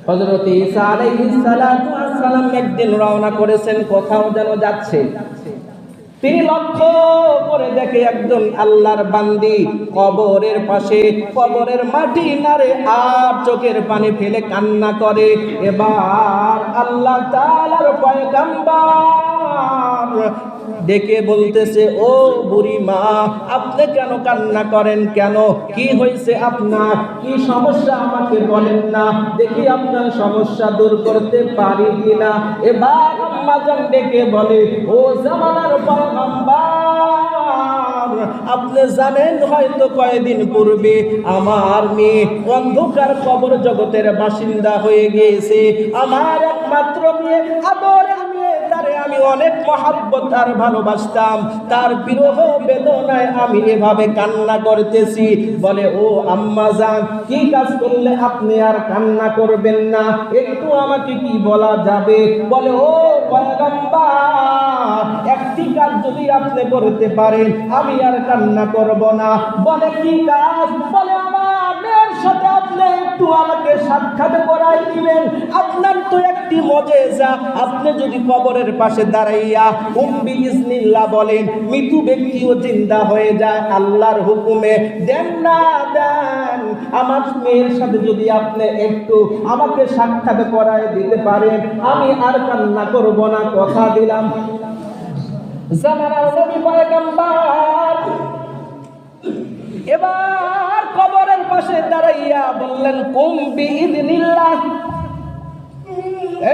হযরত ঈসা আলাইহিস সালাতু ওয়াস সালাম একদিন রওনা করেছেন, কোথাও যেন যাচ্ছে। তিনি লক্ষ্য করে দেখে একজন আল্লাহর বান্দি কবরের পাশে কবরের মাটি নাড়ে আর চোখের পানি ফেলে কান্না করে। এবার আল্লাহ তাআলার পয়গম্বর ডেকে বলতেছে, ও বুড়ি মা, আপনি কেন কান্না করেন? কেন, কি হয়েছে আপনার? কি সমস্যা আমাকে বলেন না, দেখি আপনার সমস্যা দূর করতে পারি কিনা। এবার আম্মা জান ডেকে বলে, ও জামানার পয়গম্বর, আপনি জানেন হয়তো কয়েকদিন পূর্বে আমার মেয়ে অন্ধকার কবর জগতের বাসিন্দা হয়ে গিয়েছে। আমার একমাত্র মেয়ে, আদরের মেয়ে, তারে আমি অনেক মহব্বত আর ভালোবাসতাম। তার বিরহ বেদনায় আমি এভাবে কান্না করতেছি। বলে, ও আম্মা জান, কি কাজ করলে আপনি আর কান্না করবেন না? একটু আমাকে কি বলা যাবে? বলে, ও পয়গম্বর, একটি কাজ যদি আপনি করতে পারেন আমি আর কান্না করব না। বলে, কি কাজ? বলে, আমার মেয়ের সাথে আপনি একটু আমাকে সাক্ষাৎ করাই দিবেন। আপনার তো একটি মুজিজা, আপনি যদি কবরের পাশে দাঁড়াইয়া বিইজনিল্লাহ বলেন, মৃত ব্যক্তিও জিন্দা হয়ে যায় আল্লাহর হুকুমে। দেন না দেন, আমার মেয়ের সাথে যদি আপনি একটু আমাকে সাক্ষাৎ করাই দিতে পারেন আমি আর কান্না করব না, কথা দিলাম। জামানার নবী পয়গম্বর এবার কবরের পাশে দাঁড়াইয়া বললেন, কুম বিইজনিল্লাহ।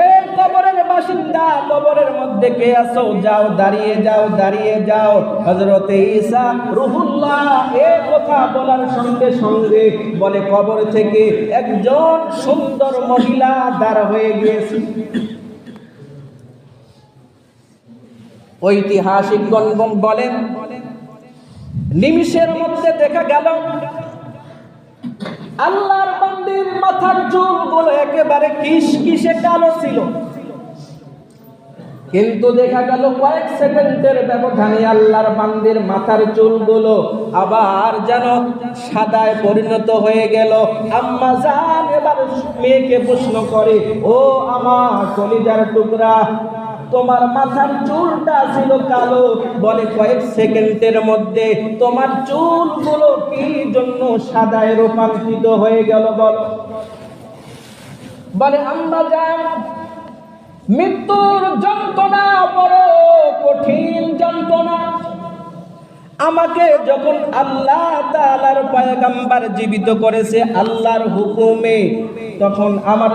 এই কবরের বাসিন্দা, কবরের মধ্যে কে আছো? যাও, দাঁড়িয়ে যাও, দাঁড়িয়ে যাও। হযরত ঈসা রূহুল্লাহ এই কথা বলার সঙ্গে সঙ্গে বলে, কবর থেকে একজন সুন্দর মহিলা দাঁড় হয়ে গিয়েছে। ঐতিহাসিকগণ বলেন, নিমিষের মধ্যে দেখা গেল আল্লাহর বান্দির মাথার চুলগুলো একেবারে কিসকিসে কালো ছিল, কিন্তু দেখা গেল কয়েক সেকেন্ডের ব্যবধানে আল্লাহর বান্দির মাথার চুলগুলো আবার যেন সাদায় পরিণত হয়ে গেল। আম্মা জান এবার মেয়েকে প্রশ্ন করে, ও আমার কলিজার টুকরা, তোমার মাথার চুলটা ছিল কালো, বলে কয়েক সেকেন্ডের মধ্যে তোমার চুলগুলো কি জন্য সাদায় রূপান্তরিত হয়ে গেল বলো? বলে, আম্মা জান, মৃত্যুর যন্ত্রণা বড় কঠিন যন্ত্রণা। আমাকে যখন আল্লাহ তাআলার পয়গম্বর জীবিত করেছে আল্লাহর হুকুমে, তখন আমার